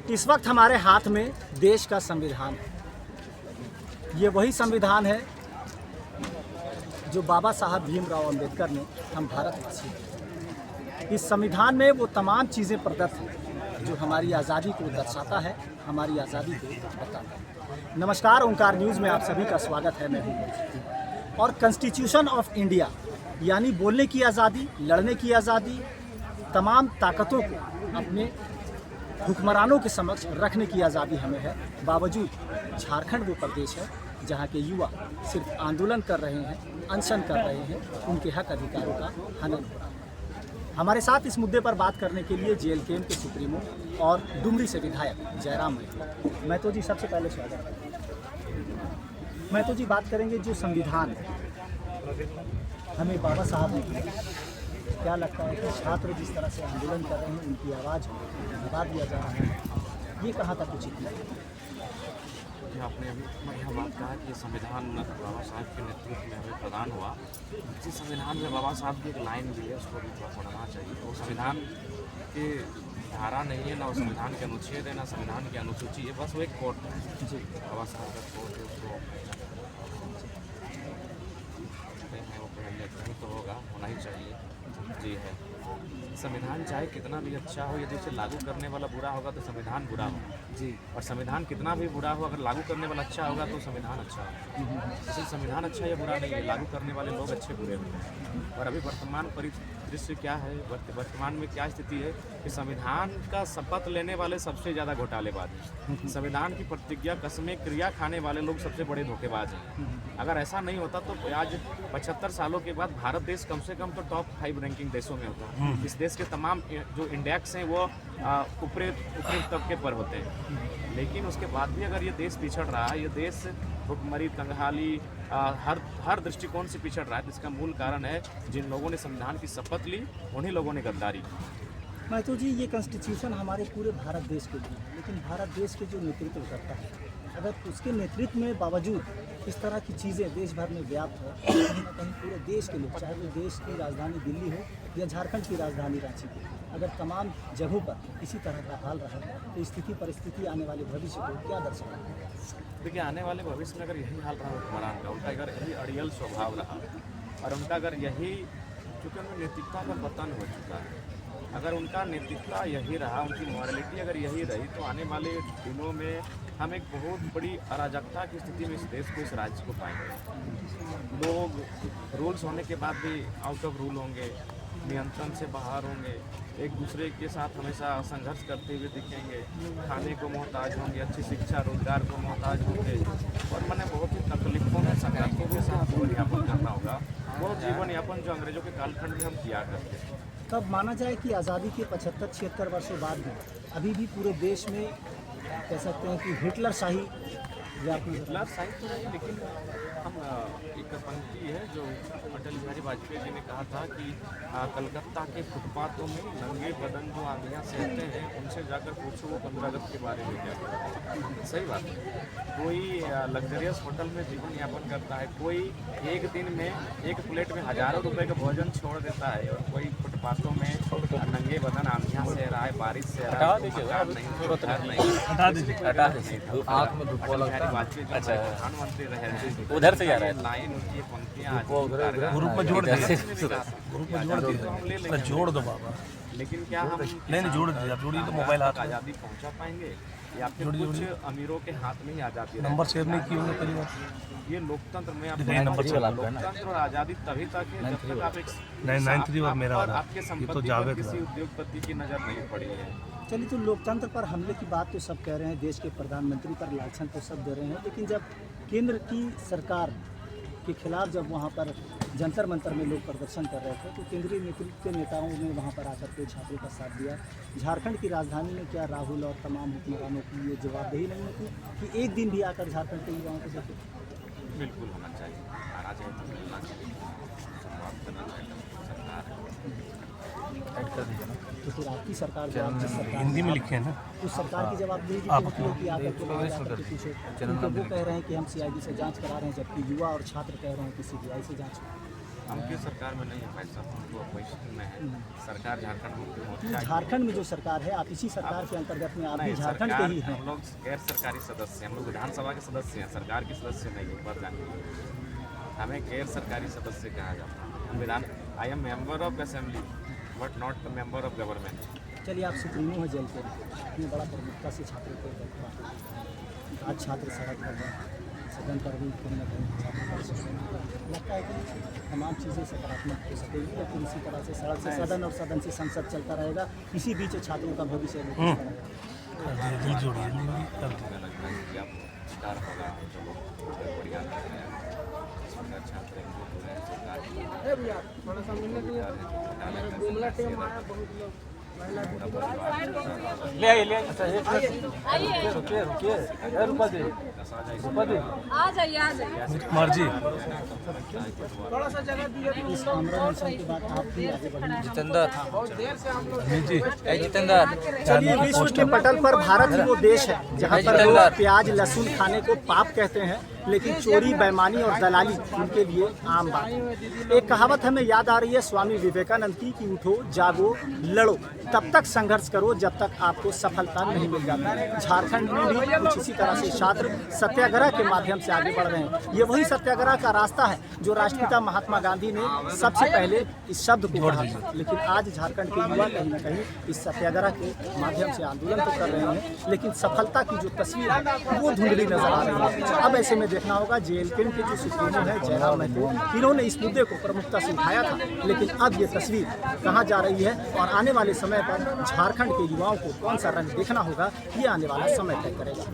इस वक्त हमारे हाथ में देश का संविधान है। ये वही संविधान है जो बाबा साहब भीमराव अंबेडकर ने हम भारतवासी हैं। इस संविधान में वो तमाम चीज़ें प्रदत्त हैं जो हमारी आज़ादी को दर्शाता है, हमारी आज़ादी को बताता है। नमस्कार, ओंकार न्यूज़ में आप सभी का स्वागत है। मैं हूँ और कॉन्स्टिट्यूशन ऑफ इंडिया यानी बोलने की आज़ादी, लड़ने की आज़ादी, तमाम ताकतों को अपने हुक्मरानों के समक्ष रखने की आज़ादी हमें है। बावजूद झारखंड वो प्रदेश है जहाँ के युवा सिर्फ आंदोलन कर रहे हैं, अनशन कर रहे हैं, उनके हक अधिकारों का हनन हो रहा है। हमारे साथ इस मुद्दे पर बात करने के लिए जेएलकेएम के सुप्रीमो और डुमरी से विधायक जयराम महतो जी, सबसे पहले स्वागत है। महतो जी, बात करेंगे जो संविधान हमें बाबा साहब ने दिया, क्या लगता है कि छात्र जिस तरह से आंदोलन कर रहे हैं उनकी आवाज़ दबा दिया जा रहा है, ये कहाँ तक उचित है? आपने अभी यह बात कहा कि संविधान बाबा साहब के नेतृत्व में हमें प्रदान हुआ। इसी संविधान में बाबा साहब की एक लाइन भी है, उसको भी थोड़ा पढ़ना चाहिए। वो संविधान की धारा नहीं है, ना वो संविधान के अनुच्छेद है, ना संविधान की अनुसूची है, बस वो एक कोर्ट है जी, बाबा साहब का कोर्ट है। उसको वो पहले कहीं तो होना ही चाहिए जी है। संविधान चाहे कितना भी अच्छा हो, यदि उसे लागू करने वाला बुरा होगा तो संविधान बुरा होगा जी, और संविधान कितना भी बुरा हो, अगर लागू करने वाला अच्छा होगा तो संविधान अच्छा होगा। इसलिए संविधान अच्छा या बुरा नहीं है, लागू करने वाले लोग अच्छे बुरे होते हैं। और अभी वर्तमान परिदृश्य क्या है, वर्तमान में क्या स्थिति है कि संविधान का शपथ लेने वाले सबसे ज़्यादा घोटालेबाज हैं। संविधान की प्रतिज्ञा कसमें क्रिया खाने वाले लोग सबसे बड़े धोखेबाज हैं। अगर ऐसा नहीं होता तो आज 75 सालों के बाद भारत देश कम से कम तो टॉप 5 रैंकिंग देशों में होता है। इस देश के तमाम जो इंडेक्स हैं वो ऊपरी तबके पर होते हैं, लेकिन उसके बाद भी अगर ये देश पिछड़ रहा है, ये देश भुखमरी, तंगहाली, हर दृष्टिकोण से पिछड़ रहा है, तो इसका मूल कारण है जिन लोगों ने संविधान की शपथ ली उन्हीं लोगों ने गद्दारी की। महतो जी, ये कॉन्स्टिट्यूशन हमारे पूरे भारत देश के लिए, लेकिन भारत देश के जो नेतृत्व करता है, अगर उसके नेतृत्व में बावजूद इस तरह की चीज़ें देश भर में व्याप्त हो, कहीं ना कहीं पूरे देश के लोग, चाहे वो देश की राजधानी दिल्ली हो या झारखंड की राजधानी रांची हो, अगर तमाम जगहों पर इसी तरह का हाल रहा तो स्थिति परिस्थिति आने वाले भविष्य को क्या दर्शाएगा? देखिए, आने वाले भविष्य में अगर यही हाल रहा हुक्मरान का, उनका अगर यही अड़ियल स्वभाव रहा और उनका अगर यही, क्योंकि उनमें नैतिकता का पतन हो चुका है, अगर उनका नैतिकता यही रहा, उनकी मॉरलिटी अगर यही रही, तो आने वाले दिनों में हम एक बहुत बड़ी अराजकता की स्थिति में इस देश को, इस राज्य को पाएंगे। लोग रूल्स होने के बाद भी आउट ऑफ रूल होंगे, नियंत्रण से बाहर होंगे, एक दूसरे के साथ हमेशा संघर्ष करते हुए दिखेंगे, खाने को मोहताज होंगे, अच्छी शिक्षा रोजगार को मोहताज होंगे, और मैंने बहुत ही तकलीफों में संघर्षों के साथ जीवन यापन करना होगा, वो जीवन यापन जो अंग्रेजों के कालखंड में हम किया करते थे। तब माना जाए कि आज़ादी के 75-76 वर्षों बाद भी अभी भी पूरे देश में कह सकते हैं कि हिटलर शाही हिटलर शाही तो नहीं, लेकिन हम एक पंक्ति है जो अटल बिहारी वाजपेयी जी ने कहा था कि कलकत्ता के फुटपाथों में नंगे बदन जो आंधियाँ सहते हैं, उनसे जाकर पूछो वो 15 अगस्त के बारे में क्या कहते हैं। सही बात है। कोई लग्जरियस होटल में जीवन यापन करता है, कोई एक दिन में एक प्लेट में हज़ारों रुपए का भोजन छोड़ देता है, और कोई फुटपाथों में नंगे बदन आंधियाँ सह रहा है, बारिश से रहा है, प्रधानमंत्री रहे, उधर से जा रहा है, लाइन उनकी पंक्तियाँ ग्रुप में जोड़ दिया, जोड़ दो बाबा। लेकिन क्या हम नहीं जोड़ दिया, आप जोड़िए तो मोबाइल हाथ आज़ादी पहुंचा पाएंगे या फिर कुछ अमीरों के हाथ में ही आज़ादी? नंबर शेयर नहीं किया उन्होंने पहली बार। ये लोकतंत्र में लोकतंत्र और आज़ादी तभी तक है जब तक आप एक 993 और मेरा वाला, आपके ये तो संपत्ति जावेद पर किसी उद्योगपति की नज़र नहीं पड़ी है। चलिए, तो लोकतंत्र पर हमले की बात तो सब कह रहे हैं, देश के प्रधानमंत्री पर लांछन तो सब दे रहे हैं, लेकिन जब केंद्र की सरकार के खिलाफ जब वहाँ पर जंतर मंतर में लोग प्रदर्शन कर रहे थे तो केंद्रीय नेतृत्व के नेताओं ने वहाँ पर आकर के छात्रों का साथ दिया। झारखंड की राजधानी में क्या राहुल और तमाम हुक्मरानों की ये जवाबदेही नहीं होती कि एक दिन भी आकर झारखंड के युवाओं को देखे? बिल्कुल होना चाहिए, आना चाहिए, तो मिलना चाहिए, शुरुआत करना चाहिए सरकार। तो फिर आपकी सरकार जवाब, जिस सरकार हिंदी में लिखे हैं ना, उस सरकार की जवाबदेही की आकर के लोग आकर के पूछे, क्योंकि वो कह रहे हैं कि हम CID से जांच करा रहे हैं, जबकि युवा और छात्र कह रहे हैं कि CBI से जांच। हम किस सरकार में नहीं है भाई साहब, हम तो अपोजिशन में है। सरकार झारखंड मुक्ति मोर्चा झारखंड में जो सरकार है, आप इसी सरकार के अंतर्गत में आप भी नहीं, झारखंड के सरकार ही हैं। हम लोग गैर सरकारी सदस्य हैं, हम लोग विधानसभा के सदस्य हैं, सरकार के सदस्य नहीं है। पर जानिए हमें गैर सरकारी सदस्य कहा जाता है। हम विधान I am member of assembly but not the member of government. चलिए, आप सुप्रीमो हैं जेल के, इतनी बड़ा प्रमुखता से छात्रों को आज छात्र सड़क पर हैं, सदन पर भी कहीं ना कहीं छात्र कर सकते हैं। लगता है कि तमाम चीज़ें सकारात्मक हो सकेगी, लेकिन इसी तरह से सड़क से सदन और सदन से संसद चलता रहेगा। इसी बीच छात्रों का भविष्य दिल जोड़िए नहीं कर दो। लगता है कि आप विचार होगा जो लोग बढ़िया कर रहे हैं, छात्र ले आइए। अच्छा, एक रुकिए रुपा दे आ जाइए। कुमार जी, इस आंदोलन के बाद आप भी आगे बढ़ेंगे। जितेंद्र चलिए, विश्व के पटल पर भारत ही वो देश है जहाँ पर लोग प्याज लहसुन खाने को पाप कहते हैं, लेकिन चोरी बेईमानी और दलाली उनके लिए आम बात है। एक कहावत हमें याद आ रही है स्वामी विवेकानंद की कि उठो जागो लड़ो, तब तक संघर्ष करो जब तक आपको सफलता नहीं मिल जाती। झारखंड में भी कुछ इसी तरह से छात्र सत्याग्रह के माध्यम से आगे बढ़ रहे हैं। ये वही सत्याग्रह का रास्ता है जो राष्ट्रपिता महात्मा गांधी ने सबसे पहले इस शब्द को कहा था। लेकिन आज झारखंड के युवा कहीं न कहीं इस सत्याग्रह के माध्यम से आंदोलन तो कर रहे हैं, लेकिन सफलता की जो तस्वीर है वो धुंधली नजर आ रही है। अब ऐसे में देखना होगा जेएलके के जो सुप्रीमो है जयराम महतो, इन्होंने इस मुद्दे को प्रमुखता से उठाया था, लेकिन अब ये तस्वीर कहाँ जा रही है और आने वाले समय पर झारखंड के युवाओं को कौन सा रंग देखना होगा, ये आने वाला समय तय करेगा।